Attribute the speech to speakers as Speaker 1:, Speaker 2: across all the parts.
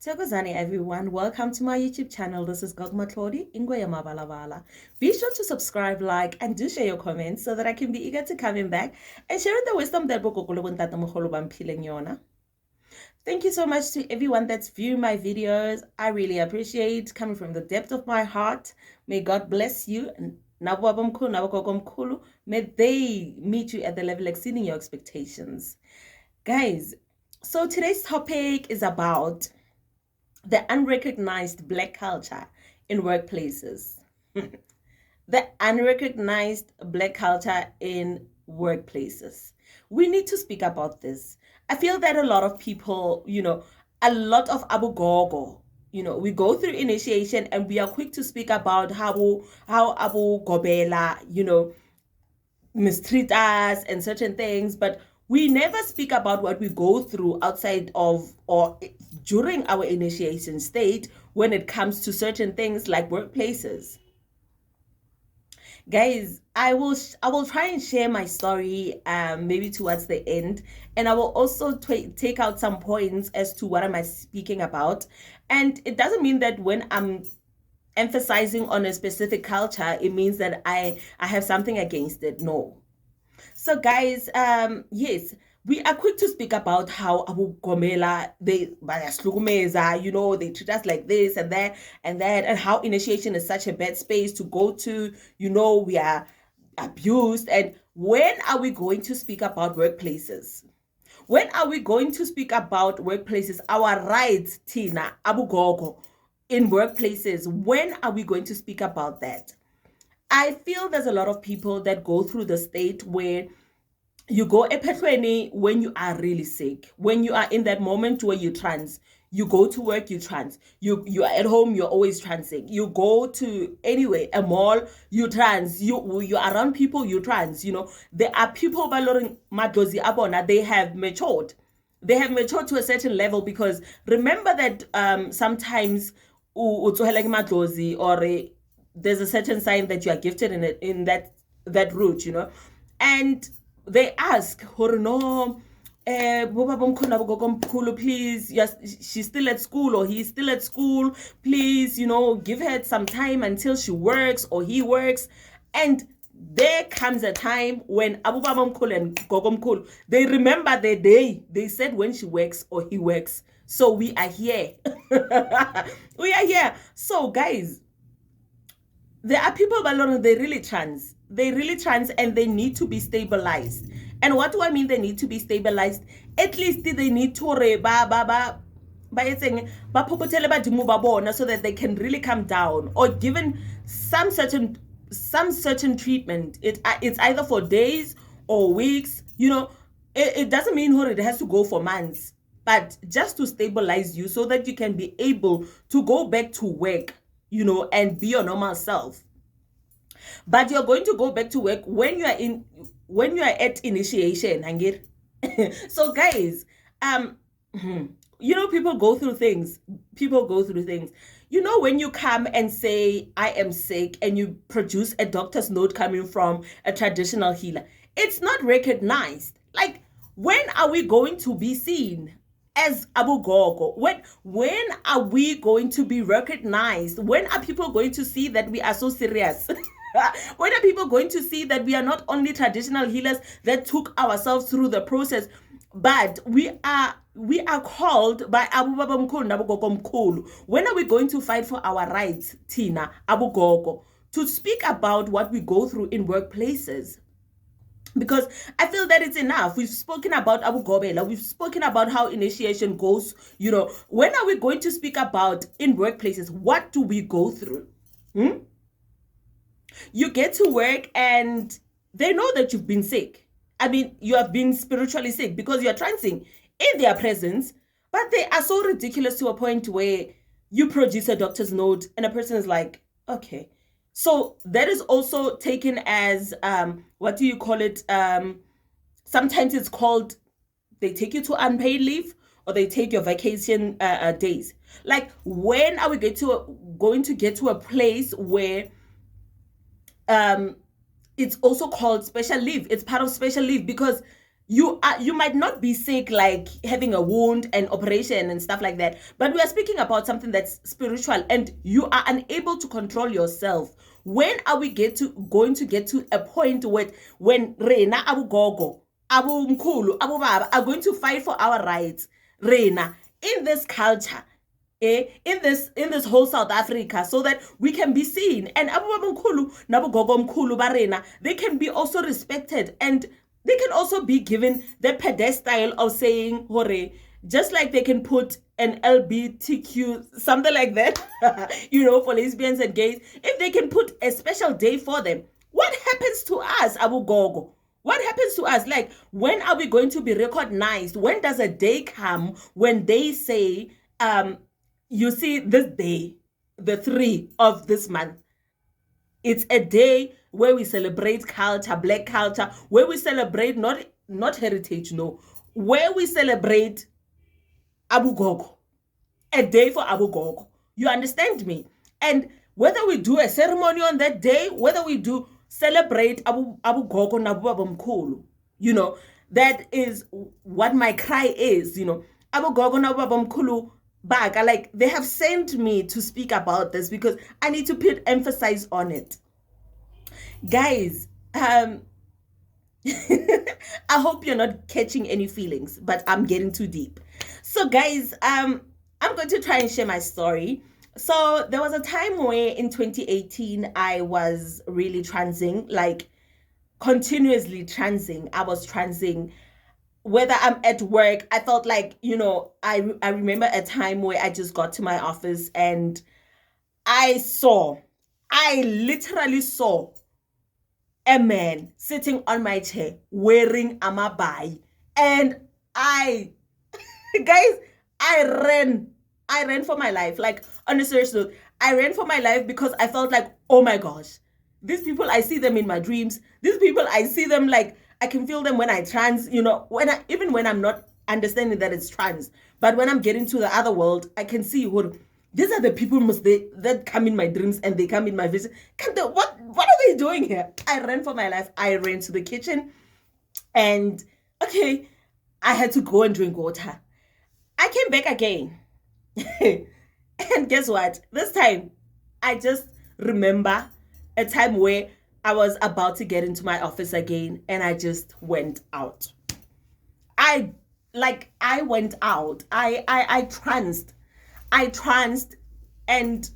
Speaker 1: Thokozani everyone, welcome to my YouTube channel. This is Gogma Tlodi, Ingwe Mabalabala. Be sure to subscribe, like, and do share your comments so that I can be eager to coming back and sharing the wisdom that Yona. Thank you so much to everyone that's viewing my videos. I really appreciate coming from the depth of my heart. May God bless you. And may they meet you at the level exceeding your expectations. Guys, so today's topic is about the unrecognized Black culture in workplaces. The unrecognized Black culture in workplaces. We need to speak about this. I feel that a lot of people, a lot of Abugogo, we go through initiation and we are quick to speak about how Abu Gobela, mistreat us and certain things, but we never speak about what we go through outside of or during our initiation state when it comes to certain things like workplaces. Guys, I will try and share my story maybe towards the end, and I will also take out some points as to what am I speaking about. And it doesn't mean that when I'm emphasizing on a specific culture, it means that I have something against it. No. So guys, yes, we are quick to speak about how Abu Gomela, they treat us like this and that and that, and how initiation is such a bad space to go to, we are abused. And when are we going to speak about workplaces? When are we going to speak about workplaces, our rights, Tina, Abugogo, in workplaces? When are we going to speak about that? I feel there's a lot of people that go through the state where you go ephetweni when you are really sick, when you are in that moment where you trans, you go to work, you trans, you are at home, you're always transing, you go to anyway a mall, you trans, you are around people, you trans. There are people they have matured. They have matured to a certain level, because remember that sometimes or there's a certain sign that you are gifted in it, in that route, and they ask, no, please, yes, she's still at school or he's still at school, please, give her some time until she works or he works. And there comes a time when Abu Babamkul and Gogomkul, they remember the day they said when she works or he works. So we are here. We are here. So guys, there are people they really trans. They really trans, and they need to be stabilized. And what do I mean they need to be stabilized? At least they need to so that they can really come down, or given some certain treatment. It's either for days or weeks. It doesn't mean it has to go for months, but just to stabilize you so that you can be able to go back to work, and be your normal self. But you're going to go back to work when you are at initiation. So guys, people go through things. When you come and say I am sick and you produce a doctor's note coming from a traditional healer, it's not recognized. Like, when are we going to be seen as Abugogo? When are we going to be recognized? When are people going to see that we are so serious? When are people going to see that we are not only traditional healers that took ourselves through the process, but we are called by Abu Baba Mkulu Nabugogo Mkulu? When are we going to fight for our rights, Tina, Abugogo, to speak about what we go through in workplaces? Because I feel that it's enough. We've spoken about Abu Gobela. We've spoken about how initiation goes. When are we going to speak about in workplaces? What do we go through? You get to work and they know that you've been sick. I mean, you have been spiritually sick because you're transing in their presence, but they are so ridiculous to a point where you produce a doctor's note and a person is like, okay. So that is also taken as, what do you call it? Sometimes it's called, they take you to unpaid leave, or they take your vacation days. Like, when are we going to get to a place where it's also called special leave? It's part of special leave, because you might not be sick, like having a wound and operation and stuff like that, but we are speaking about something that's spiritual, and you are unable to control yourself. When are we going to get to a point where when Rena Abugogo, Abu Mkulu, Abu Baba are going to fight for our rights, Rena, in this culture, in this whole South Africa, so that we can be seen, and Abu Baba Mkulu, Nabu Gogo Mkulu Barena, they can be also respected, and they can also be given the pedestal of saying hore, just like they can put an LBTQ, something like that, for lesbians and gays. If they can put a special day for them, what happens to us, Abu Gogo? What happens to us? Like, when are we going to be recognized? When does a day come when they say, you see, this day, the 3 of this month, it's a day where we celebrate culture, black culture, where we celebrate not heritage, no, where we celebrate Abugogo, a day for Abugogo. You understand me? And whether we do a ceremony on that day, whether we do celebrate Abugogo Nabu Mkulu, that is what my cry is, Abugogo Nabu Mkulu back. Like, they have sent me to speak about this because I need to put emphasis on it. Guys, I hope you're not catching any feelings, but I'm getting too deep. So guys, I'm going to try and share my story. So there was a time where in 2018 I was really transing, like continuously transing. I was transing. Whether I'm at work, I felt like, I remember a time where I just got to my office and I literally saw a man sitting on my chair wearing amabai, and guys, I ran for my life. Like, on a serious note, I ran for my life because I felt like, oh my gosh, these people, I see them in my dreams. These people, I see them, like, I can feel them when I trans, even when I'm not understanding that it's trans, but when I'm getting to the other world, I can see who these are the people that come in my dreams and they come in my vision. What are they doing here? I ran for my life. I ran to the kitchen, and okay, I had to go and drink water. I came back again. And guess what? This time, I just remember a time where I was about to get into my office again, and I just went out. I went out. I tranced, and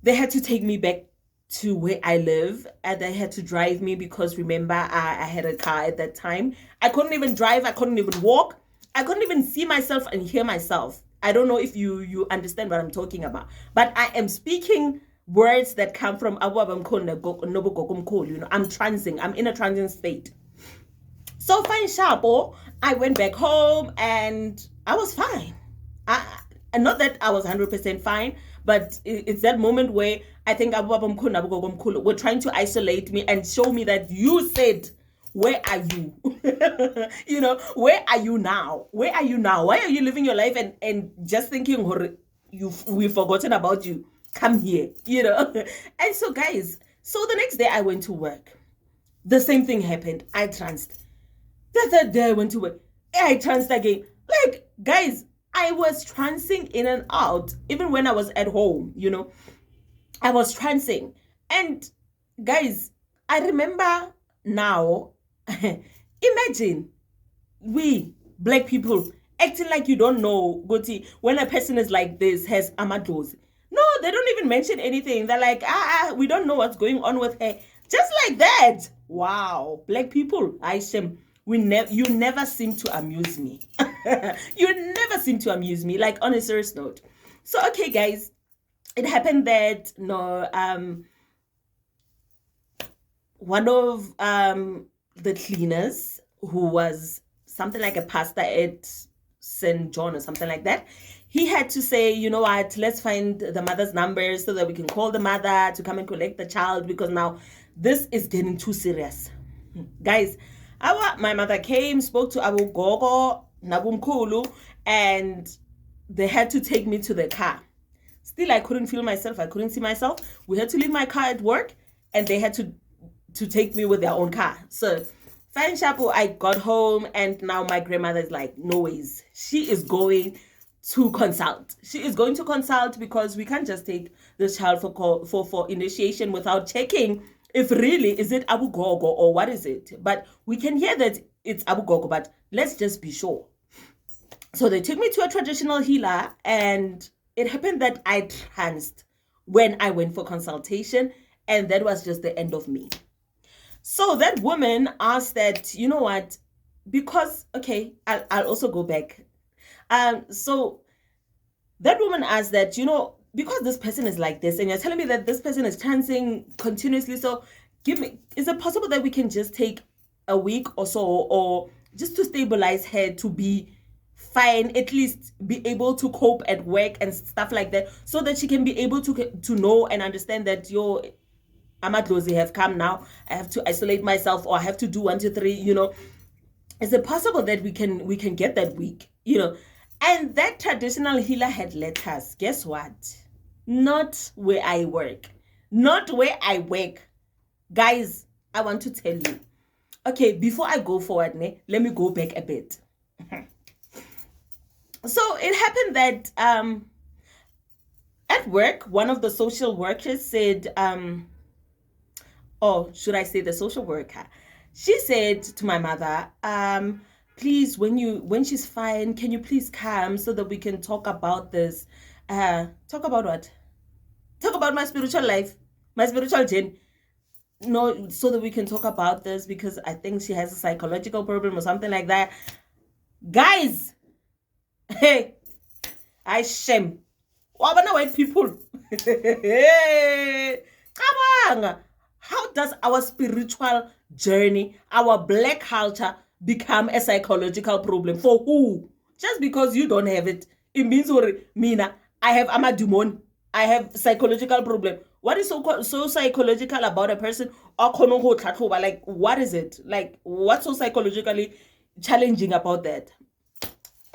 Speaker 1: they had to take me back to where I live, and they had to drive me because, remember, I had a car at that time. I couldn't even drive. I couldn't even walk. I couldn't even see myself and hear myself. I don't know if you understand what I'm talking about, but I am speaking words that come from I'm transing. I'm in a transient state. So fine, sharpo. I went back home and I was fine. And not that I was 100% fine, but it's that moment where I think we're trying to isolate me and show me that you said, where are you? Where are you now? Where are you now? Why are you living your life and just thinking we've forgotten about you? Come here, And so guys, so the next day I went to work. The same thing happened. I tranced. The third day I went to work. I tranced again. Like, guys, I was trancing in and out. Even when I was at home, I was trancing. And guys, I remember now, imagine we black people acting like you don't know, Goti, when a person is like this, has amadozi. No, they don't even mention anything. They're like, we don't know what's going on with her. Just like that. Wow. Black people, Aishem, you never seem to amuse me. You never seem to amuse me, like, on a serious note. So, okay, guys, it happened that, one of the cleaners, who was something like a pastor at St. John or something like that, he had to say, you know what, let's find the mother's numbers so that we can call the mother to come and collect the child, because now this is getting too serious. Guys, my mother came, spoke to Abugogo, Nabumkulu, and they had to take me to the car. Still, I couldn't feel myself. I couldn't see myself. We had to leave my car at work, and they had to take me with their own car. So Fine Shapo, I got home and now my grandmother is like, no ways. She is going to consult. She is going to consult because we can't just take this child for initiation without checking if really is it Abugogo or what is it. But we can hear that it's Abugogo, but let's just be sure. So they took me to a traditional healer, and it happened that I tranced when I went for consultation, and that was just the end of me. So that woman asked that, you know what, because, okay, I'll also go back. So that woman asked that, because this person is like this, and you're telling me that this person is trancing continuously, so is it possible that we can just take a week or so, or just to stabilize her to be fine, at least be able to cope at work and stuff like that, so that she can be able to know and understand that amadlozi have come now, I have to isolate myself, or I have to do 1 2 3, is it possible that we can get that week, and that traditional healer had letters, guess what, not where I work, guys. I want to tell you, okay, before I go forward, let me go back a bit. So it happened that at work, one of the social workers said, or should I say the social worker, she said to my mother, please, when she's fine, can you please come so that we can talk about this? Talk about what? Talk about my spiritual life, my spiritual journey. No, so that we can talk about this, because I think she has a psychological problem or something like that. Guys, hey, I shame. What about white people? How does our spiritual journey, our black culture, become a psychological problem? For who? Just because you don't have it, it means, Mina, I have amadumon, I have psychological problem. What is so psychological about a person? Like, what is it? Like, what's so psychologically challenging about that?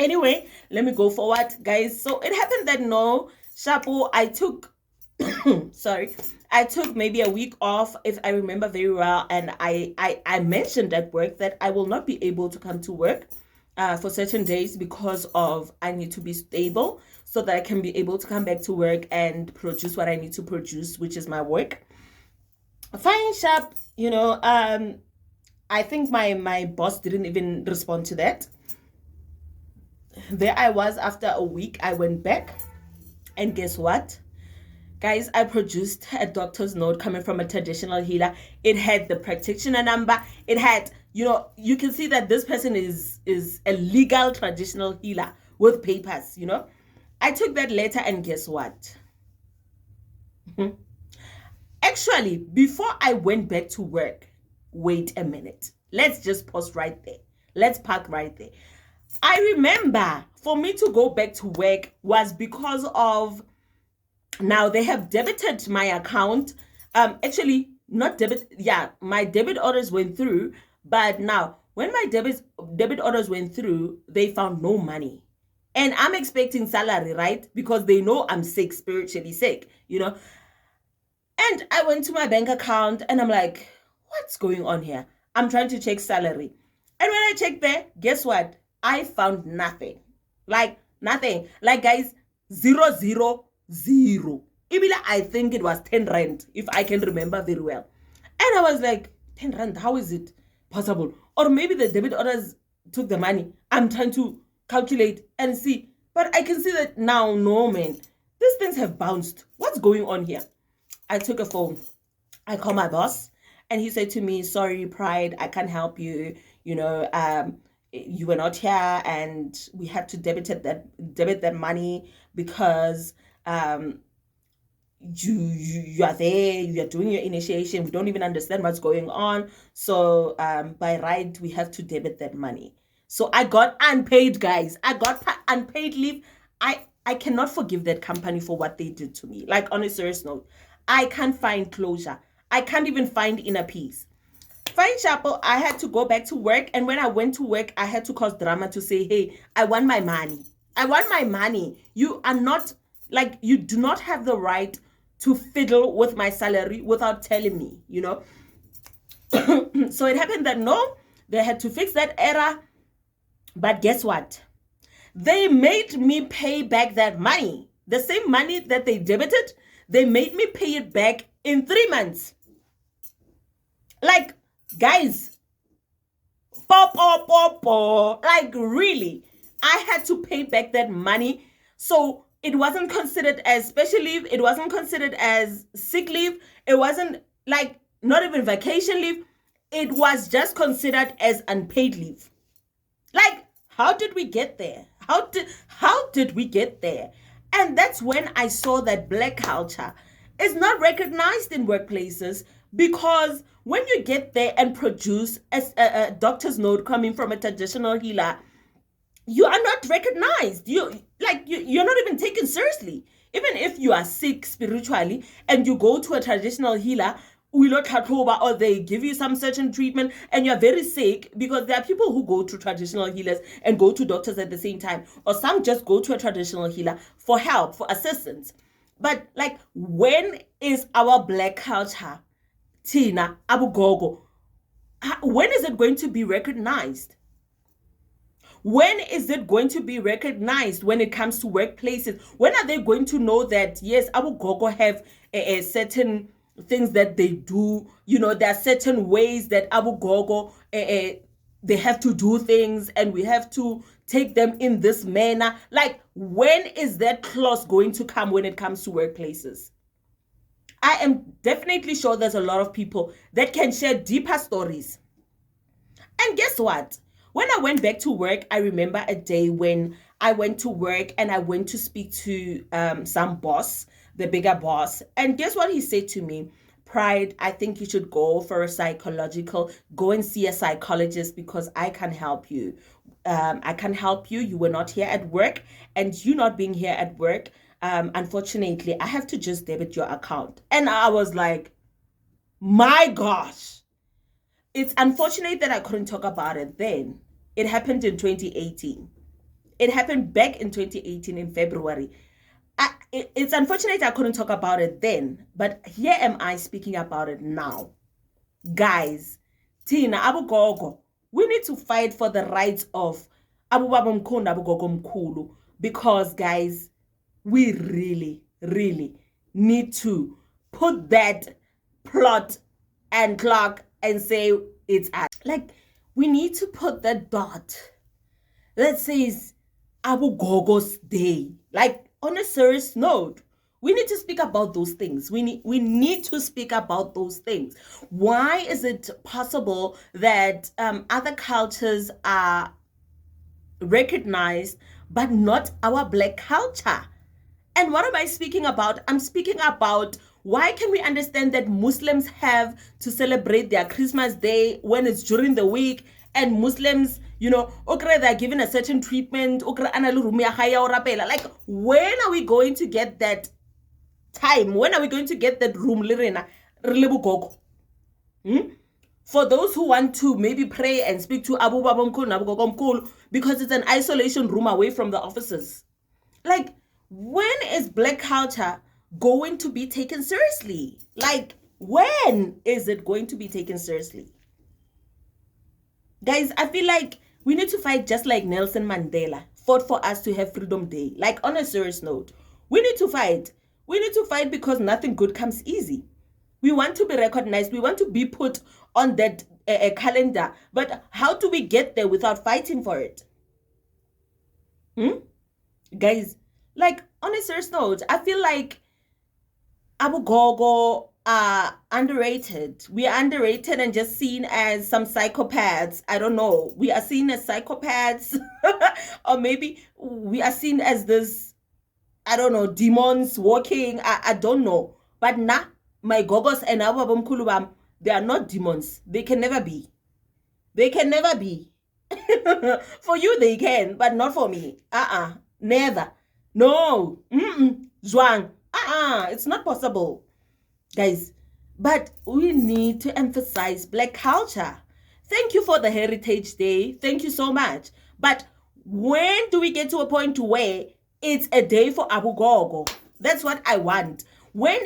Speaker 1: Anyway, let me go forward, guys. So it happened that Shapo, I took I took maybe a week off, if I remember very well, and I mentioned at work that I will not be able to come to work for certain days because of I need to be stable so that I can be able to come back to work and produce what I need to produce, which is my work. Fine, sharp, I think my boss didn't even respond to that. There I was, after a week, I went back, and guess what? Guys, I produced a doctor's note coming from a traditional healer. It had the practitioner number. It had, you can see that this person is a legal traditional healer with papers, I took that letter, and guess what? Actually, before I went back to work, wait a minute. Let's just pause right there. Let's park right there. I remember for me to go back to work was because of, now they have debited my account. Actually, not debit. Yeah, my debit orders went through. But now, when my debit orders went through, they found no money. And I'm expecting salary, right? Because they know I'm sick, spiritually sick, And I went to my bank account and I'm like, what's going on here? I'm trying to check salary. And when I checked there, guess what? I found nothing. Like, nothing. Like, guys, 000. I think it was 10 rand, if I can remember very well. And I was like, 10 rand, how is it possible? Or maybe the debit orders took the money. I'm trying to calculate and see. But I can see that now, no, man. These things have bounced. What's going on here? I took a phone. I called my boss, and he said to me, sorry, Pride, I can't help you. You were not here, and we had to debit that money because you are there, you are doing your initiation, we don't even understand what's going on, so by right we have to debit that money. So I got unpaid, guys. I got unpaid leave. I cannot forgive that company for what they did to me. Like, on a serious note, I can't find closure. I can't even find inner peace. Fine, Chapel, I had to go back to work, and when I went to work, I had to cause drama to say, hey, I want my money. I want my money. You are not, like, you do not have the right to fiddle with my salary without telling me, So it happened that They had to fix that error. But guess what? They made me pay back that money. The same money that they debited, they made me pay it back in 3 months. Like, guys, like really, I had to pay back that money. So it wasn't considered as special leave. It wasn't considered as sick leave. It wasn't like not even vacation leave. It was just considered as unpaid leave. Like, how did we get there? How did we get there? And that's when I saw that Black culture is not recognized in workplaces, because when you get there and produce a doctor's note coming from a traditional healer, you are not recognized. You're not even taken seriously. Even if you are sick spiritually and you go to a traditional healer, or they give you some certain treatment and you're very sick, because there are people who go to traditional healers and go to doctors at the same time, or some just go to a traditional healer for help, for assistance. But like, when is our Black culture, Tina, Abugogo, when is it going to be recognized? When is it going to be recognized when it comes to workplaces? When are they going to know that, yes, Abugogo have a certain things that they do? There are certain ways that Abugogo, they have to do things, and we have to take them in this manner. Like, when is that clause going to come when it comes to workplaces? I am definitely sure there's a lot of people that can share deeper stories. And guess what? When I went back to work, I remember a day when I went to work and I went to speak to some boss, the bigger boss. And guess what he said to me? Pride, I think you should go for go and see a psychologist, because I can help you. I can help you. You were not here at work, and you not being here at work, unfortunately, I have to just debit your account. And I was like, my gosh. It's unfortunate that I couldn't talk about it then. It happened in 2018. It happened back in 2018 in February. It's unfortunate I couldn't talk about it then, but here am I speaking about it now. Guys, Tina, Abugogo, we need to fight for the rights of Abubaba Mkhulu, Abugogo Mkhulu, because, guys, we really, really need to put that plot and clock and say it's at. Like, we need to put that dot that says Abugogo's day. Like, on a serious note, we need to speak about those things. We need to speak about those things. Why is it possible that other cultures are recognized but not our Black culture? And what am I speaking about? I'm speaking about, why can we understand that Muslims have to celebrate their Christmas Day when it's during the week, and Muslims, they're given a certain treatment. Like, when are we going to get that time? When are we going to get that room? For those who want to maybe pray and speak to Abu Baba Mkhulu, Abugogo Mkhulu, because it's an isolation room away from the offices. Like, when is Black culture going to be taken seriously? Like, when is it going to be taken seriously? Guys, I feel like we need to fight just like Nelson Mandela fought for us to have Freedom Day. Like, on a serious note, we need to fight. We need to fight, because nothing good comes easy. We want to be recognized. We want to be put on that calendar. But how do we get there without fighting for it? Guys, like, on a serious note, I feel like Abugogo are underrated. We are underrated and just seen as some psychopaths. I don't know. We are seen as psychopaths. Or maybe we are seen as this, I don't know, demons walking. I don't know. But my gogos and Abubaba Mkhulu bam, they are not demons. They can never be. They can never be. For you, they can, but not for me. Never. No. Zhuang. It's not possible. Guys, but we need to emphasize Black culture. Thank you for the Heritage Day. Thank you so much. But when do we get to a point where it's a day for Abugogo? That's what I want. When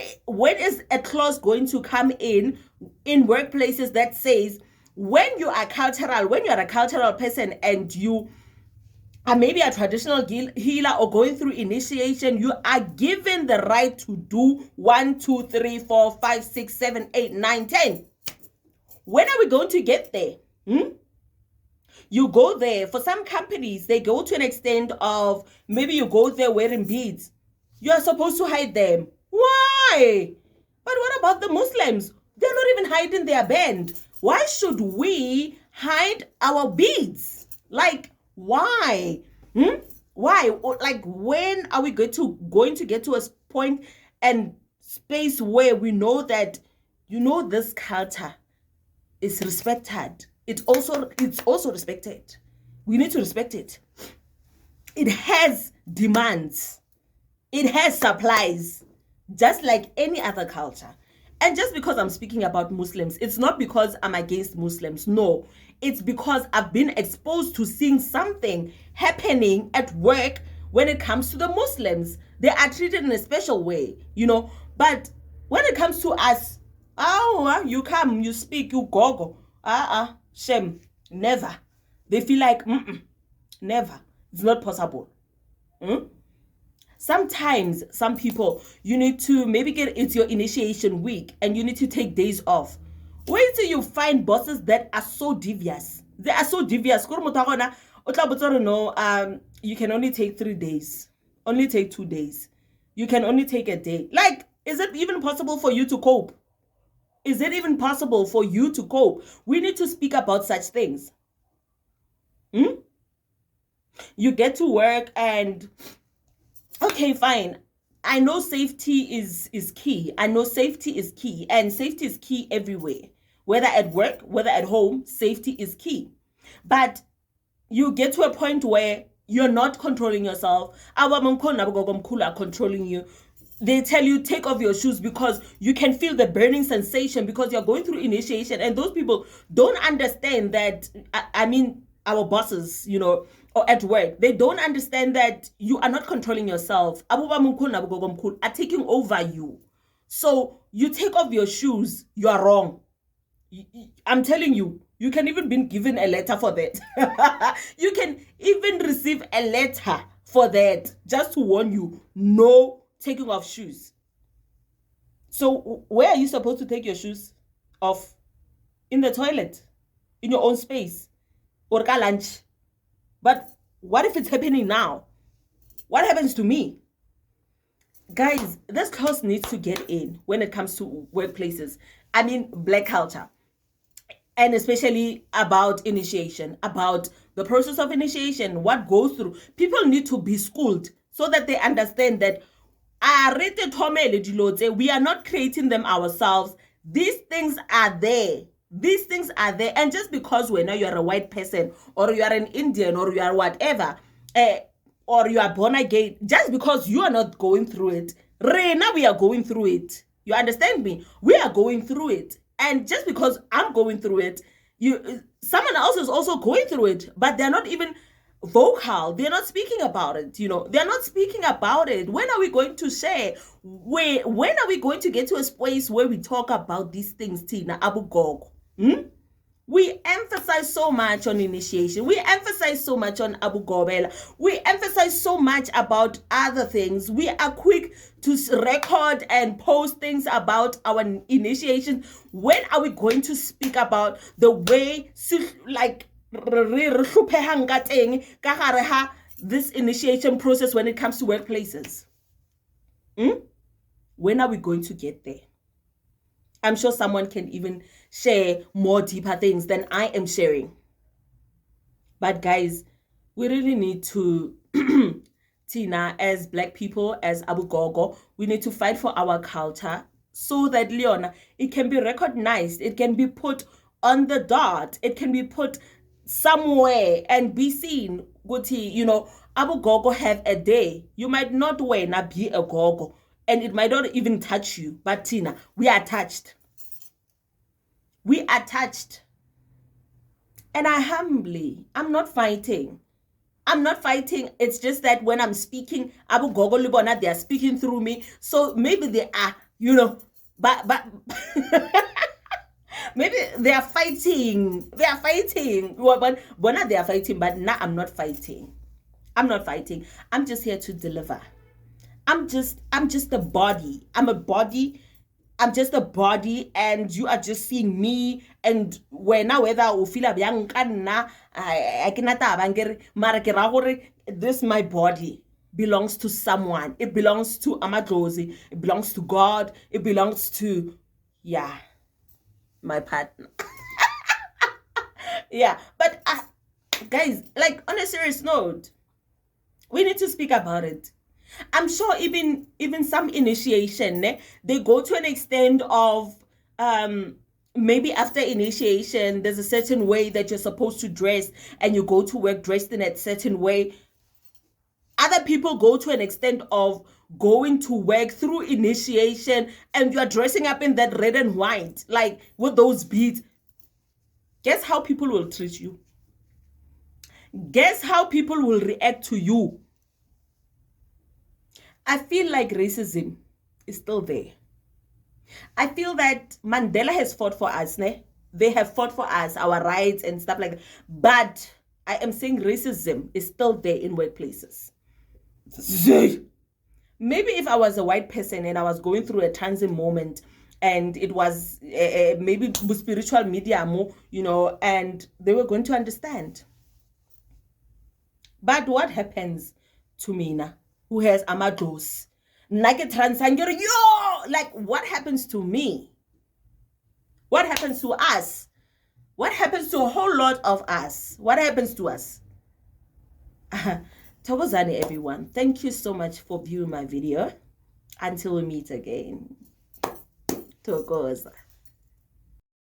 Speaker 1: is a clause going to come in workplaces that says when you are a cultural person and you are maybe a traditional healer or going through initiation, you are given the right to do 1, 2, 3, 4, 5, 6, 7, 8, 9, 10. When are we going to get there? You go there. For some companies, they go to an extent of maybe you go there wearing beads. You are supposed to hide them. Why? But what about the Muslims? They're not even hiding their band. Why should we hide our beads? Like, why? Why? Like, when are we going to get to a point and space where we know that, this culture is respected? It's also respected. We need to respect it. It has demands. It has supplies, just like any other culture. And just because I'm speaking about Muslims, it's not because I'm against Muslims. No, it's because I've been exposed to seeing something happening at work when it comes to the Muslims. They are treated in a special way, But when it comes to us, you come, you speak, you go. Shame. Never. They feel like, never. It's not possible. Sometimes, some people, you need to maybe it's your initiation week and you need to take days off. Wait till you find bosses that are so devious. They are so devious. You can only take 3 days. Only take 2 days. You can only take a day. Like, is it even possible for you to cope? Is it even possible for you to cope? We need to speak about such things. You get to work and, okay, fine. I know safety is key. I know safety is key. And safety is key everywhere. Whether at work, whether at home, safety is key. But you get to a point where you're not controlling yourself. Our Abugogo are controlling you. They tell you take off your shoes because you can feel the burning sensation because you're going through initiation. And those people don't understand that, our bosses, or at work, they don't understand that you are not controlling yourself. Abugogo are taking over you. So you take off your shoes, you are wrong. I'm telling you, you can even be given a letter for that. You can even receive a letter for that, just to warn you, no taking off shoes. So where are you supposed to take your shoes off? In the toilet, in your own space, or lunch. But what if it's happening now? What happens to me? Guys, this clause needs to get in when it comes to workplaces. Black culture. And especially about initiation, about the process of initiation, what goes through. People need to be schooled so that they understand that we are not creating them ourselves. These things are there. These things are there. And just because you're a white person, or you are an Indian, or you are whatever, or you are born again, just because you are not going through it, we are going through it. You understand me? We are going through it. And just because I'm going through it, someone else is also going through it, but they're not even vocal. They're not speaking about it. They're not speaking about it. When are we going to share? When are we going to get to a space where we talk about these things, Tina Abugogo? We emphasize so much on initiation. We emphasize so much on Abugogo. We emphasize so much about other things. We are quick to record and post things about our initiation. When are we going to speak about the way, like, this initiation process when it comes to workplaces? When are we going to get there? I'm sure someone can even share more deeper things than I am sharing. But guys, we really need to, Tina, as Black people, as Abugogo, we need to fight for our culture so that, Leona, it can be recognized. It can be put on the dot. It can be put somewhere and be seen. Abugogo have a day. You might not be a gogo, and it might not even touch you. But Tina, we are touched. We are touched. And I'm not fighting. I'm not fighting. It's just that when I'm speaking, Abugogo Libona, they are speaking through me. So maybe they are, but Maybe they are fighting. They are fighting. Well, but not they are fighting, but now I'm not fighting. I'm not fighting. I'm just here to deliver. I'm just a body. I'm a body. I'm just a body, and you are just seeing me. And whether o feel bjang ka nna, I cannot have this my body belongs to someone. It belongs to Amadlozi. It belongs to God. It belongs to, yeah, my partner. Yeah, but guys, like, on a serious note, we need to speak about it. I'm sure even some initiation, they go to an extent of maybe after initiation, there's a certain way that you're supposed to dress, and you go to work dressed in a certain way. Other people go to an extent of going to work through initiation, and you're dressing up in that red and white, like with those beads. Guess how people will treat you? Guess how people will react to you? I feel like racism is still there. I feel that Mandela has fought for us, ne? They have fought for us, our rights and stuff like that. But I am saying racism is still there in workplaces. Maybe if I was a white person and I was going through a transit moment, and it was maybe spiritual media more, and they were going to understand. But what happens to Mina, who has amadlos? Like, what happens to me? What happens to us? What happens to a whole lot of us? What happens to us? Tawazani, everyone. Thank you so much for viewing my video. Until we meet again. Tokoza.